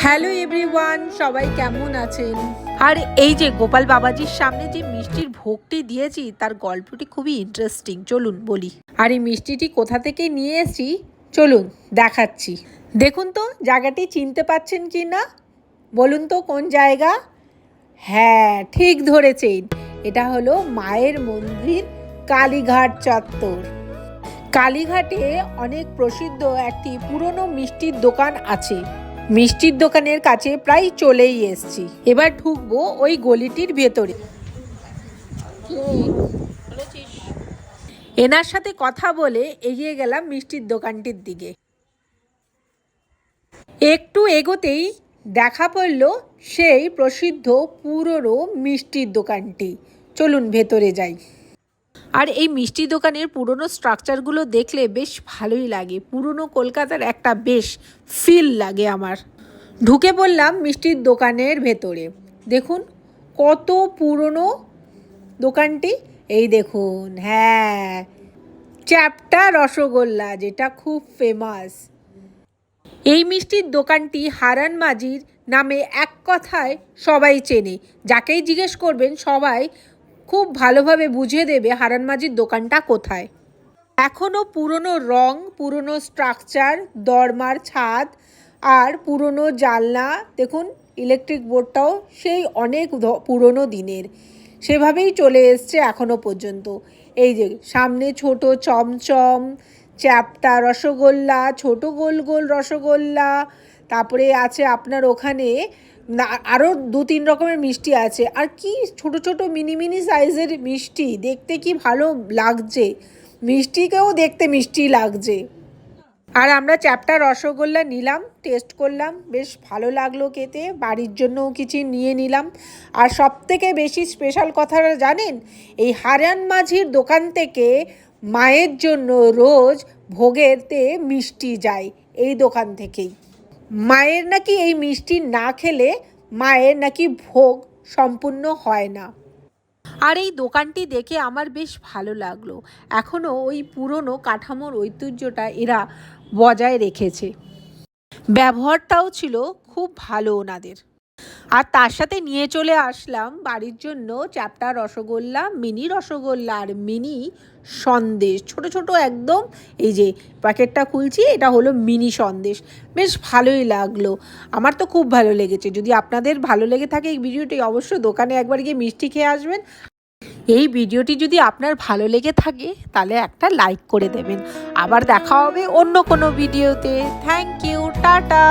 Hello everyone, সবাই কেমন আছেন? আর এই যে গোপাল বাবাজির সামনে যে মিষ্টির ভোগটি দিয়েছি তার গল্পটি খুবই ইন্টারেস্টিং, চলুন বলি। আর এই মিষ্টিটি কোথা থেকে নিয়ে এসেছি চলুন দেখাচ্ছি। দেখুন তো জায়গাটি চিনতে পাচ্ছেন কি না, বলুন তো কোন জায়গা? হ্যাঁ, ঠিক ধরেছেন, এটা হলো মায়ের মন্দির, কালীঘাট চত্বর। কালীঘাটে অনেক প্রসিদ্ধ একটি পুরনো মিষ্টির দোকান আছে। মিষ্টির দোকানের কাছে প্রায় চলেই এসছি, এবার ঢুকবো ওই গলিটির ভেতরে। এনার সাথে কথা বলে এগিয়ে গেলাম মিষ্টির দোকানটির দিকে। একটু এগোতেই দেখা পড়ল সেই প্রসিদ্ধ পুরনো মিষ্টির দোকানটি। চলুন ভেতরে যাই। আর এই মিষ্টি দোকানের পুরনো স্ট্রাকচারগুলো দেখলে বেশ ভালোই লাগে, পুরনো কলকাতার একটা বেশ ফিল লাগে আমার। ঢুকে পড়লাম মিষ্টির দোকানের ভেতরে। দেখুন কত পুরনো দোকানটি, এই দেখুন, হ্যাঁ, চ্যাপ্টা রসগোল্লা, যেটা খুব ফেমাস। এই মিষ্টির দোকানটি হারান মাঝির নামে এক কথায় সবাই চেনে। যাকেই জিজ্ঞেস করবেন সবাই খুব ভালোভাবে বুঝিয়ে দেবে হারান মাঝির দোকানটা কোথায়। এখনও পুরনো রং, পুরনো স্ট্রাকচার, দরমার ছাদ আর পুরনো জানলা। দেখুন ইলেকট্রিক বোর্ডটাও সেই অনেক পুরনো দিনের, সেভাবেই চলে এসছে এখনও পর্যন্ত। এই যে সামনে ছোট চমচম, চ্যাপ্টা রসগোল্লা, ছোট গোল গোল রসগোল্লা, তারপরে আছে আপনার ওখানে আরও 2-3 রকমের মিষ্টি আছে। আর কি ছোট ছোট মিনি মিনি সাইজের মিষ্টি, দেখতে কি ভালো লাগছে, মিষ্টিকেও দেখতে মিষ্টি লাগছে। আর আমরা চ্যাপ্টা রসগোল্লা নিলাম, টেস্ট করলাম, বেশ ভালো লাগলো খেতে। বাড়ির জন্যও কিছু নিয়ে নিলাম। আর সবথেকে বেশি স্পেশাল কথাটা জানেন, এই হারান মাঝির দোকান থেকে মায়ের জন্য রোজ ভোগেতে মিষ্টি যায় এই দোকান থেকেই। মায়ের নাকি এই মিষ্টি না খেলে মায়ের নাকি ভোগ সম্পূর্ণ হয় না। আর এই দোকানটি দেখে আমার বেশ ভালো লাগলো, এখনও ওই পুরনো কাঠামোর ঐতিহ্যটা এরা বজায় রেখেছে। ব্যবহারটাও ছিল খুব ভালো ওনাদের। আর তার সাথে নিয়ে চলে আসলাম বাড়ির জন্য চ্যাপ্টা রসগোল্লা, মিনি রসগোল্লা আর মিনি সন্দেশ, ছোট ছোট একদম। এই যে প্যাকেটটা খুলছি, এটা হলো মিনি সন্দেশ। বেশ ভালোই লাগলো, আমার তো খুব ভালো লেগেছে। যদি আপনাদের ভালো লেগে থাকে এই ভিডিওটি, অবশ্যই দোকানে একবার গিয়ে মিষ্টি খেয়ে আসবেন। এই ভিডিওটি যদি আপনার ভালো লেগে থাকে তাহলে একটা লাইক করে দেবেন। আবার দেখা হবে অন্য কোনো ভিডিওতে। Thank you, tata.